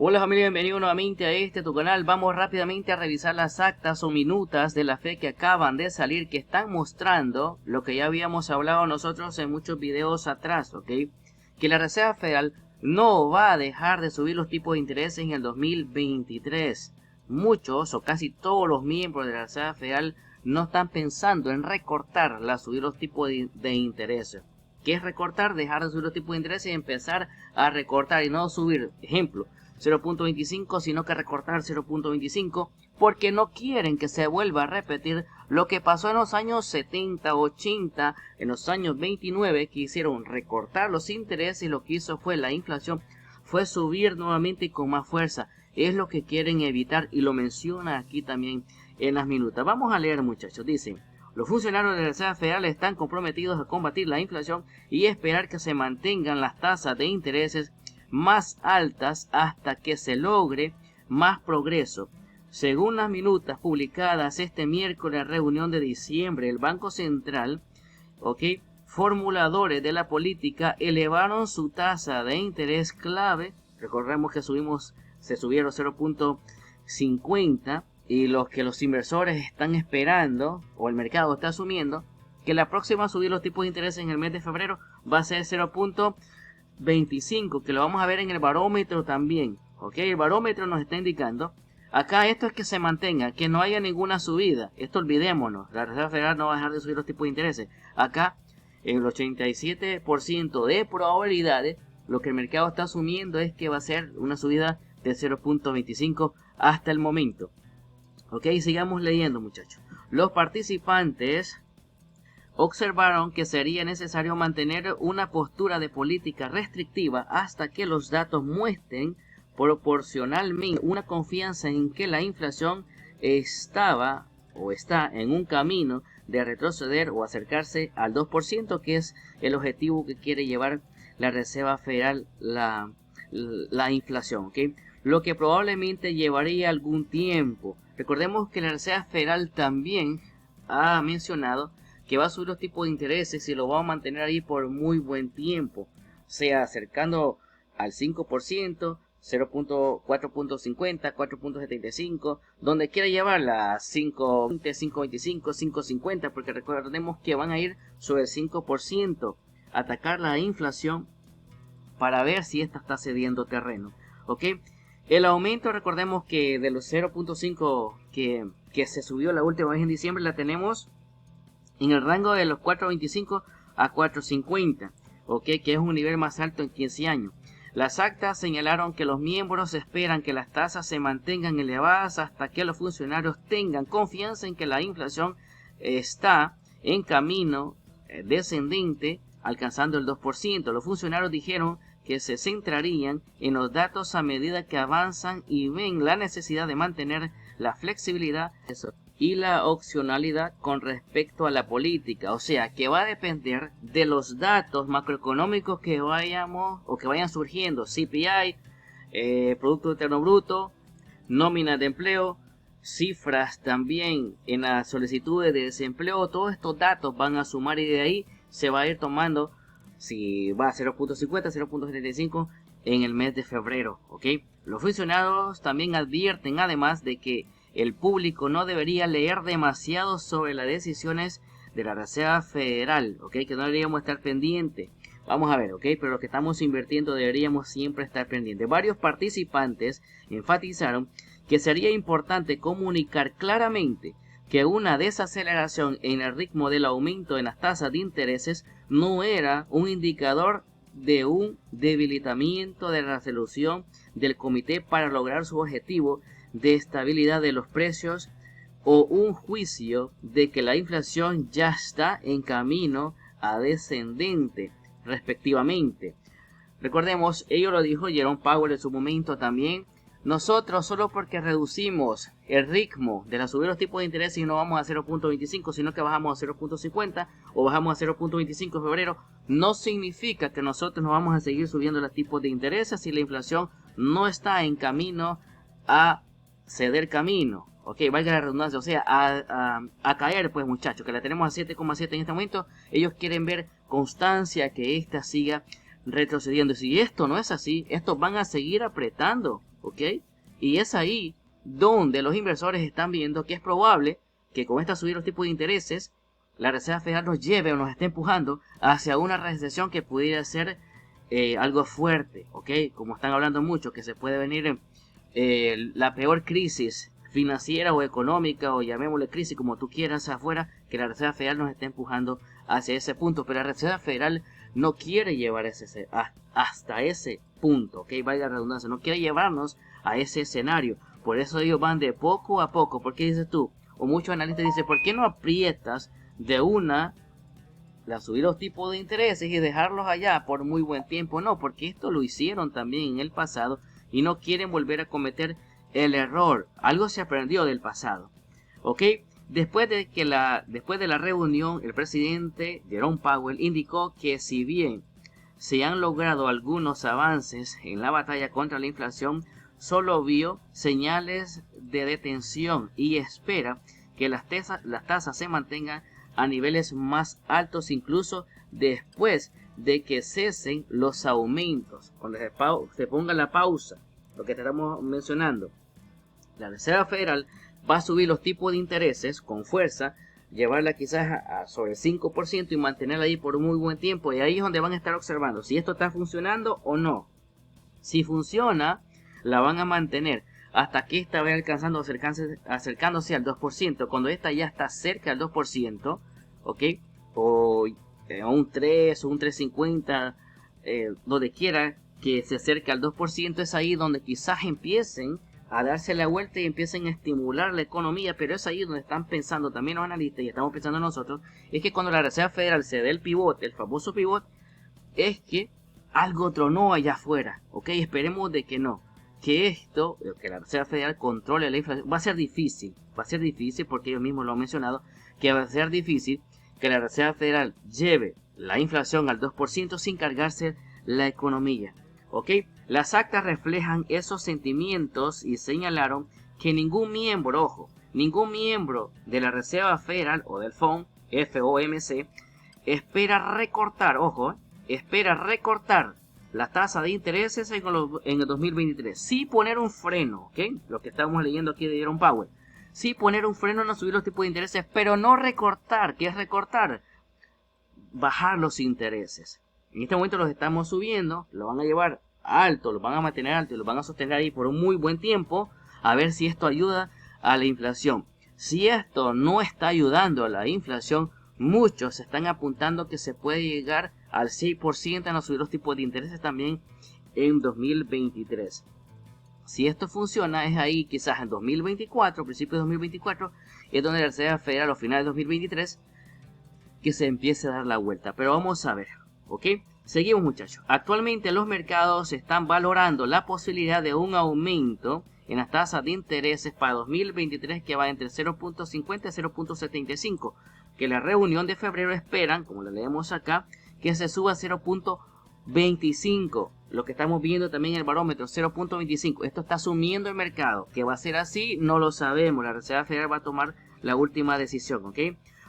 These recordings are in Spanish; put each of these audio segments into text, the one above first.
Hola familia, bienvenidos nuevamente a tu canal. Vamos rápidamente a revisar las actas o minutas de la FED que acaban de salir, que están mostrando lo que ya habíamos hablado nosotros en muchos videos atrás, ¿ok? Que la Reserva Federal no va a dejar de subir los tipos de interés en el 2023. Muchos o casi todos los miembros de la Reserva Federal no están pensando en recortar subir los tipos de interés. ¿Qué es recortar? Dejar de subir los tipos de interés y empezar a recortar y no subir, ejemplo, 0.25, sino que recortar 0.25, porque no quieren que se vuelva a repetir lo que pasó en los años 70, 80, en los años 29, que hicieron recortar los intereses y lo que hizo fue la inflación, fue subir nuevamente y con más fuerza. Es lo que quieren evitar y lo menciona aquí también en las minutas. Vamos a leer, muchachos. Dice: los funcionarios de la Reserva Federal están comprometidos a combatir la inflación y esperar que se mantengan las tasas de intereses más altas hasta que se logre más progreso. Según las minutas publicadas este miércoles en reunión de diciembre, el Banco Central, formuladores de la política elevaron su tasa de interés clave. Recordemos que se subieron 0.50 y los inversores están esperando, o el mercado está asumiendo, que la próxima a subir los tipos de interés en el mes de febrero va a ser 0.25, que lo vamos a ver en el barómetro también. El barómetro nos está indicando, acá esto es que se mantenga, que no haya ninguna subida. Esto olvidémonos, la Reserva Federal no va a dejar de subir los tipos de intereses. Acá, en el 87% de probabilidades, lo que el mercado está asumiendo es que va a ser una subida de 0.25 hasta el momento. Sigamos leyendo, muchachos. Los participantes observaron que sería necesario mantener una postura de política restrictiva hasta que los datos muestren proporcionalmente una confianza en que la inflación está en un camino de retroceder o acercarse al 2%, que es el objetivo que quiere llevar la Reserva Federal la inflación, lo que probablemente llevaría algún tiempo. Recordemos que la Reserva Federal también ha mencionado que va a subir los tipos de intereses y lo va a mantener ahí por muy buen tiempo, sea acercando al 5%, 4.50, 4.75, donde quiera llevarla, 5.20, 5.25, 5.50, porque recordemos que van a ir sobre el 5%, atacar la inflación para ver si esta está cediendo terreno. El aumento, recordemos que de los 0.5 que se subió la última vez en diciembre, la tenemos en el rango de los 4.25 a 4.50, que es un nivel más alto en 15 años. Las actas señalaron que los miembros esperan que las tasas se mantengan elevadas hasta que los funcionarios tengan confianza en que la inflación está en camino descendente, alcanzando el 2%. Los funcionarios dijeron que se centrarían en los datos a medida que avanzan y ven la necesidad de mantener la flexibilidad y la opcionalidad con respecto a la política. O sea, que va a depender de los datos macroeconómicos que vayan surgiendo. CPI, Producto Interno Bruto, nóminas de empleo, cifras también en las solicitudes de desempleo. Todos estos datos van a sumar y de ahí se va a ir tomando si va a 0.50, 0.75 en el mes de febrero. Los funcionarios también advierten además de que el público no debería leer demasiado sobre las decisiones de la Reserva Federal, que no deberíamos estar pendientes. Vamos a ver, pero lo que estamos invirtiendo deberíamos siempre estar pendientes. Varios participantes enfatizaron que sería importante comunicar claramente que una desaceleración en el ritmo del aumento en las tasas de intereses no era un indicador de un debilitamiento de la resolución del comité para lograr su objetivo de estabilidad de los precios o un juicio de que la inflación ya está en camino a descendente, respectivamente. Recordemos, ello lo dijo Jerome Powell en su momento también. Nosotros, solo porque reducimos el ritmo de la subida de los tipos de interés y no vamos a 0.25, sino que bajamos a 0.50 o bajamos a 0.25 en febrero, no significa que nosotros no vamos a seguir subiendo los tipos de intereses si la inflación no está en camino a ceder camino, valga la redundancia, o sea, a caer, pues, muchachos, que la tenemos a 7,7 en este momento. Ellos quieren ver constancia, que esta siga retrocediendo. Si esto no es así, estos van a seguir apretando ¿ok? Y es ahí donde los inversores están viendo que es probable que con esta subida de los tipos de intereses, la Reserva Federal nos lleve o nos esté empujando hacia una recesión que pudiera ser algo fuerte, ¿ok? Como están hablando mucho, que se puede venir la peor crisis financiera o económica, o llamémosle crisis como tú quieras afuera, que la Reserva Federal nos esté empujando hacia ese punto. Pero la Reserva Federal no quiere llevar hasta ese punto, ¿ok? Valga la redundancia, no quiere llevarnos a ese escenario. Por eso ellos van de poco a poco. Porque dices tú, o muchos analistas dicen, ¿por qué no aprietas de una subir los tipos de intereses y dejarlos allá por muy buen tiempo? No, porque esto lo hicieron también en el pasado y no quieren volver a cometer el error. Algo se aprendió del pasado, ¿ok? Después de la reunión, el presidente Jerome Powell indicó que si bien se han logrado algunos avances en la batalla contra la inflación, solo vio señales de detención y espera que las tasas se mantengan a niveles más altos incluso después de que cesen los aumentos. Cuando se ponga la pausa, lo que estamos mencionando, la Reserva Federal va a subir los tipos de intereses con fuerza, llevarla quizás a sobre el 5% y mantenerla ahí por un muy buen tiempo. Y ahí es donde van a estar observando si esto está funcionando o no. Si funciona, la van a mantener hasta que esta vaya acercándose al 2%. Cuando esta ya está cerca al 2%, ¿ok? O un 3 o un 3.50, donde quiera que se acerque al 2%, es ahí donde quizás empiecen a darse la vuelta y empiecen a estimular la economía. Pero es ahí donde están pensando también los analistas y estamos pensando nosotros, es que cuando la Reserva Federal se dé el pivote, el famoso pivote, es que algo tronó allá afuera, ¿ok? Esperemos de que no, que la Reserva Federal controle la inflación. Va a ser difícil porque ellos mismos lo han mencionado, que va a ser difícil que la Reserva Federal lleve la inflación al 2% sin cargarse la economía, ¿ok? Las actas reflejan esos sentimientos y señalaron que ningún miembro de la Reserva Federal o del FOMC, espera recortar la tasa de intereses en el 2023. Sí poner un freno, ¿ok? Lo que estamos leyendo aquí de Jerome Powell. Sí poner un freno, no subir los tipos de intereses, pero no recortar. ¿Qué es recortar? Bajar los intereses. En este momento los estamos subiendo, lo van a llevar alto, lo van a mantener alto y lo van a sostener ahí por un muy buen tiempo, a ver si esto ayuda a la inflación. Si esto no está ayudando a la inflación, muchos están apuntando que se puede llegar al 6% a no subir los tipos de intereses también en 2023. Si esto funciona, es ahí quizás en 2024, principios de 2024, es donde la Reserva Federal a finales de 2023 que se empiece a dar la vuelta. Pero vamos a ver, ¿ok? Seguimos, muchachos. Actualmente los mercados están valorando la posibilidad de un aumento en las tasas de intereses para 2023 que va entre 0.50 y 0.75. Que la reunión de febrero esperan, como lo leemos acá, que se suba a 0.25. Lo que estamos viendo también en el barómetro, 0.25. Esto está asumiendo el mercado. Que va a ser así, no lo sabemos. La Reserva Federal va a tomar la última decisión, ¿ok?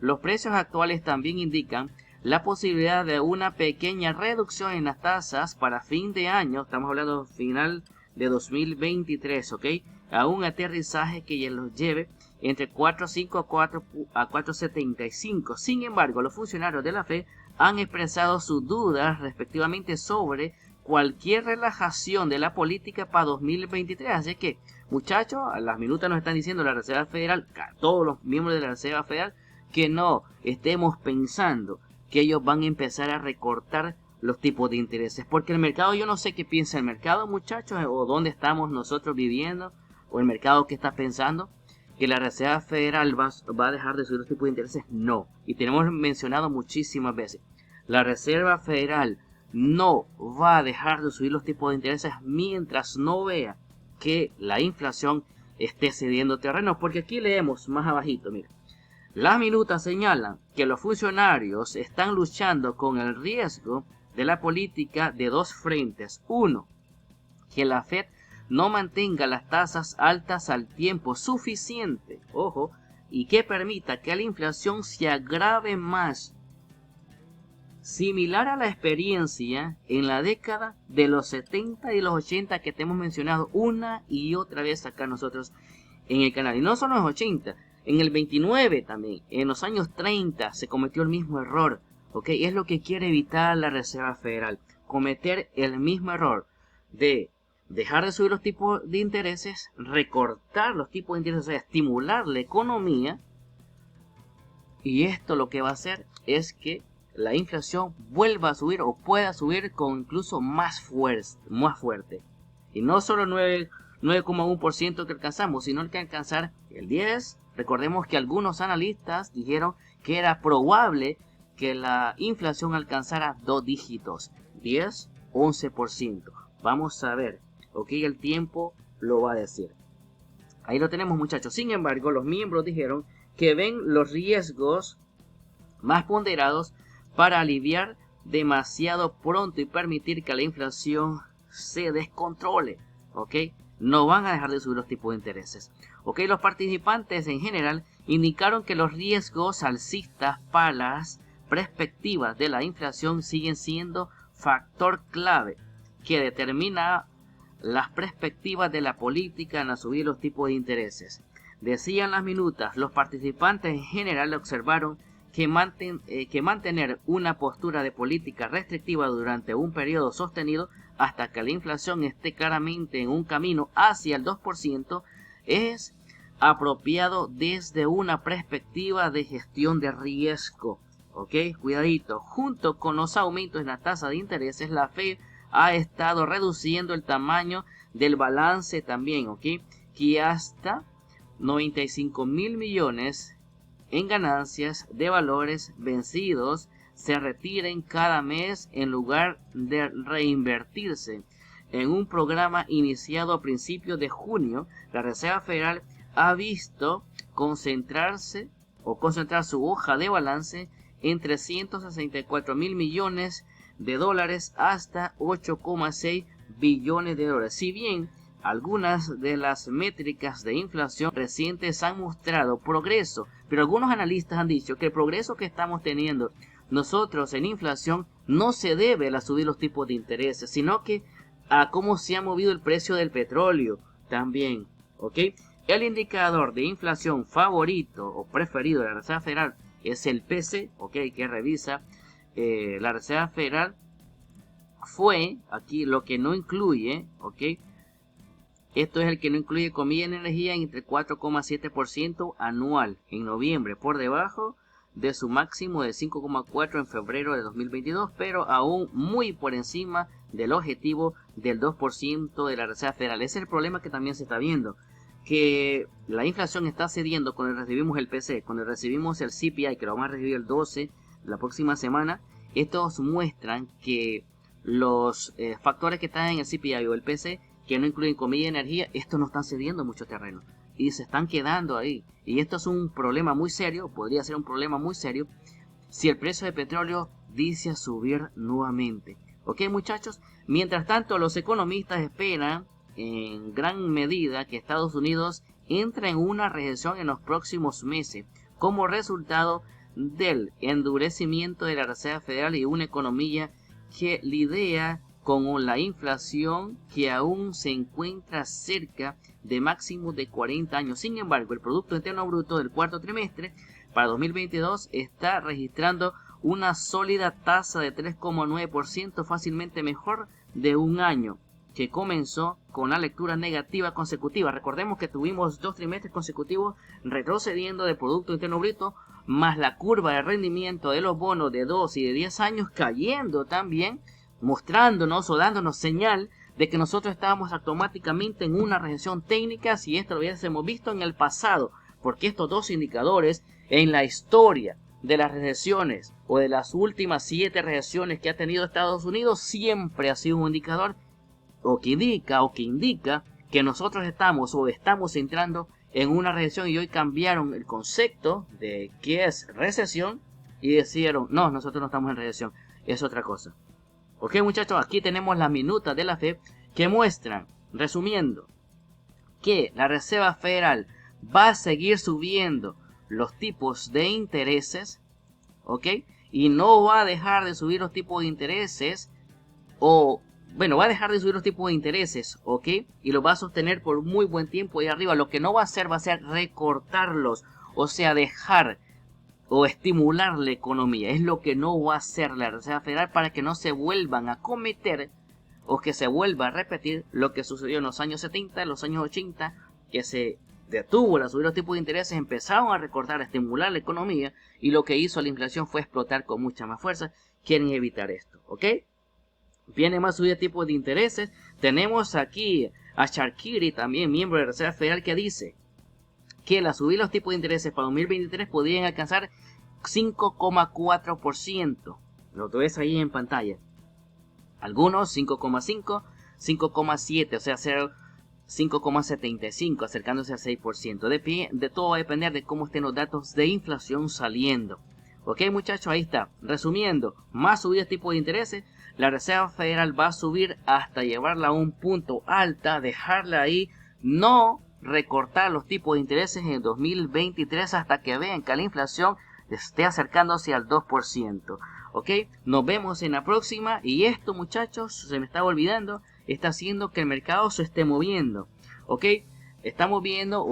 Los precios actuales también indican la posibilidad de una pequeña reducción en las tasas para fin de año. Estamos hablando final de 2023, ¿ok? A un aterrizaje que los lleve entre 4.5 a 4.75. Sin embargo, los funcionarios de la Fed han expresado sus dudas respectivamente sobre cualquier relajación de la política para 2023. Así que, muchachos, a las minutas nos están diciendo la Reserva Federal, todos los miembros de la Reserva Federal, que no estemos pensando que ellos van a empezar a recortar los tipos de intereses. Porque el mercado, yo no sé qué piensa el mercado, muchachos, o dónde estamos nosotros viviendo, o el mercado que está pensando que la Reserva Federal va a dejar de subir los tipos de intereses. No. Y tenemos mencionado muchísimas veces, la Reserva Federal no va a dejar de subir los tipos de intereses mientras no vea que la inflación esté cediendo terreno. Porque aquí leemos más abajito, mira. Las minutas señalan que los funcionarios están luchando con el riesgo de la política de dos frentes. Uno, que la Fed no mantenga las tasas altas al tiempo suficiente, ojo, y que permita que la inflación se agrave más similar a la experiencia en la década de los 70 y los 80 que te hemos mencionado una y otra vez acá nosotros en el canal. Y no solo en los 80, en el 29 también, en los años 30 se cometió el mismo error. ¿Ok? Es lo que quiere evitar la Reserva Federal, cometer el mismo error de dejar de subir los tipos de intereses, recortar los tipos de intereses, o sea, estimular la economía. Y esto lo que va a hacer es que la inflación vuelva a subir o pueda subir con incluso más fuerte. Y no solo 9,1% que alcanzamos, sino el que alcanzar el 10%. Recordemos que algunos analistas dijeron que era probable que la inflación alcanzara 2 dígitos, 10, 11%. Vamos a ver, ok, el tiempo lo va a decir. Ahí lo tenemos, muchachos. Sin embargo, los miembros dijeron que ven los riesgos más ponderados para aliviar demasiado pronto y permitir que la inflación se descontrole, ¿ok? No van a dejar de subir los tipos de intereses, ¿ok? Los participantes en general indicaron que los riesgos alcistas para las perspectivas de la inflación siguen siendo factor clave que determina las perspectivas de la política en subir los tipos de intereses. Decían las minutas, los participantes en general observaron que mantener una postura de política restrictiva durante un periodo sostenido hasta que la inflación esté claramente en un camino hacia el 2% es apropiado desde una perspectiva de gestión de riesgo. ¿Ok? Cuidadito. Junto con los aumentos en la tasa de intereses, la Fed ha estado reduciendo el tamaño del balance también, ¿ok? Que hasta 95.000 millones en ganancias de valores vencidos se retiren cada mes en lugar de reinvertirse. En un programa iniciado a principios de junio, la Reserva Federal ha visto concentrar su hoja de balance en 364.000 millones de dólares hasta 8,6 billones de dólares. Si bien algunas de las métricas de inflación recientes han mostrado progreso, pero algunos analistas han dicho que el progreso que estamos teniendo nosotros en inflación no se debe a subir los tipos de intereses, sino que a cómo se ha movido el precio del petróleo también, ¿ok? El indicador de inflación favorito o preferido de la Reserva Federal es el PC, ¿ok? Que revisa la Reserva Federal. Fue aquí lo que no incluye, ¿ok? Esto es el que no incluye comida y energía entre 4,7% anual en noviembre, por debajo de su máximo de 5,4% en febrero de 2022, pero aún muy por encima del objetivo del 2% de la Reserva Federal. Ese es el problema que también se está viendo, que la inflación está cediendo cuando recibimos el PC, cuando recibimos el CPI, que lo vamos a recibir el 12 la próxima semana. Estos muestran que los factores que están en el CPI o el PC, que no incluyen comida y energía, estos no están cediendo mucho terreno y se están quedando ahí. Y esto es un problema muy serio, podría ser un problema muy serio si el precio de petróleo dice a subir nuevamente. Ok, muchachos, mientras tanto los economistas esperan en gran medida que Estados Unidos entre en una recesión en los próximos meses como resultado del endurecimiento de la Reserva Federal y una economía que lidia con la inflación que aún se encuentra cerca de máximos de 40 años. Sin embargo, el Producto Interno Bruto del cuarto trimestre para 2022 está registrando una sólida tasa de 3,9%, fácilmente mejor de un año que comenzó con la lectura negativa consecutiva. Recordemos que tuvimos 2 trimestres consecutivos retrocediendo del Producto Interno Bruto, más la curva de rendimiento de los bonos de 2 y de 10 años cayendo también, mostrándonos o dándonos señal de que nosotros estábamos automáticamente en una recesión técnica si esto lo hubiésemos visto en el pasado, porque estos dos indicadores en la historia de las recesiones o de las últimas 7 recesiones que ha tenido Estados Unidos siempre ha sido un indicador que indica que nosotros estamos entrando en una recesión, y hoy cambiaron el concepto de qué es recesión y decidieron, no, nosotros no estamos en recesión, es otra cosa. Ok, muchachos, aquí tenemos las minutas de la Fed que muestran, resumiendo, que la Reserva Federal va a seguir subiendo los tipos de intereses, ok, y no va a dejar de subir los tipos de intereses, o bueno, va a dejar de subir los tipos de intereses, ¿ok? Y lo va a sostener por muy buen tiempo ahí arriba. Lo que no va a ser recortarlos, o sea, dejar o estimular la economía. Es lo que no va a hacer la Reserva Federal para que no se vuelvan a cometer o que se vuelva a repetir lo que sucedió en los años 70, en los años 80, que se detuvo la subida de los tipos de intereses, empezaron a recortar, a estimular la economía, y lo que hizo la inflación fue explotar con mucha más fuerza. Quieren evitar esto, ¿ok? Viene más subida de tipos de intereses. Tenemos aquí a Sharkiri, también miembro de la Reserva Federal, que dice que la subida de los tipos de intereses para 2023 podrían alcanzar 5,4%. Lo ves ahí en pantalla. Algunos 5,5, 5,7, o sea, 5,75, acercándose al 6%. De todo va a depender de cómo estén los datos de inflación saliendo. Ok, muchachos, ahí está. Resumiendo, más subidas de tipo de intereses. La Reserva Federal va a subir hasta llevarla a un punto alta, dejarla ahí, no recortar los tipos de intereses en 2023 hasta que vean que la inflación esté acercándose al 2%. Ok, nos vemos en la próxima. Y esto, muchachos, se me estaba olvidando, está haciendo que el mercado se esté moviendo. Ok, estábamos viendo,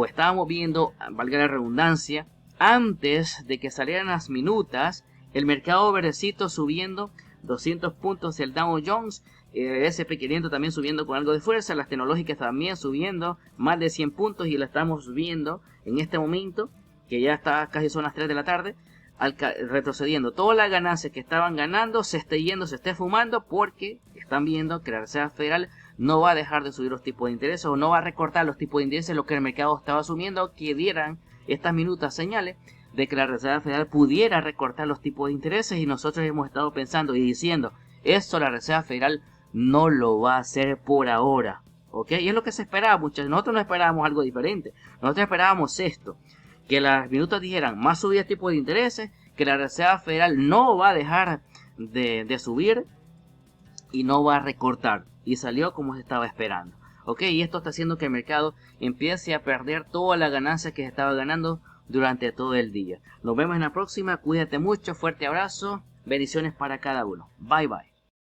valga la redundancia, antes de que salieran las minutas, el mercado verdecito subiendo 200 puntos, el Dow Jones, el S&P 500 también subiendo con algo de fuerza, las tecnológicas también subiendo más de 100 puntos, y lo estamos viendo en este momento, que ya está casi son las 3 de la tarde, retrocediendo. Todas las ganancias que estaban ganando se esté yendo, se esté fumando, porque están viendo que la Reserva Federal no va a dejar de subir los tipos de interés, o no va a recortar los tipos de interés, lo que el mercado estaba asumiendo, que dieran estas minutas señales de que la Reserva Federal pudiera recortar los tipos de intereses, y nosotros hemos estado pensando y diciendo, esto la Reserva Federal no lo va a hacer por ahora, ¿ok? Y es lo que se esperaba, muchachos. Nosotros no esperábamos algo diferente, nosotros esperábamos esto, que las minutas dijeran más subida de tipos de intereses, que la Reserva Federal no va a dejar de subir y no va a recortar, y salió como se estaba esperando, ¿ok? Y esto está haciendo que el mercado empiece a perder toda la ganancia que se estaba ganando durante todo el día. Nos vemos en la próxima, cuídate mucho, fuerte abrazo, bendiciones para cada uno. Bye bye.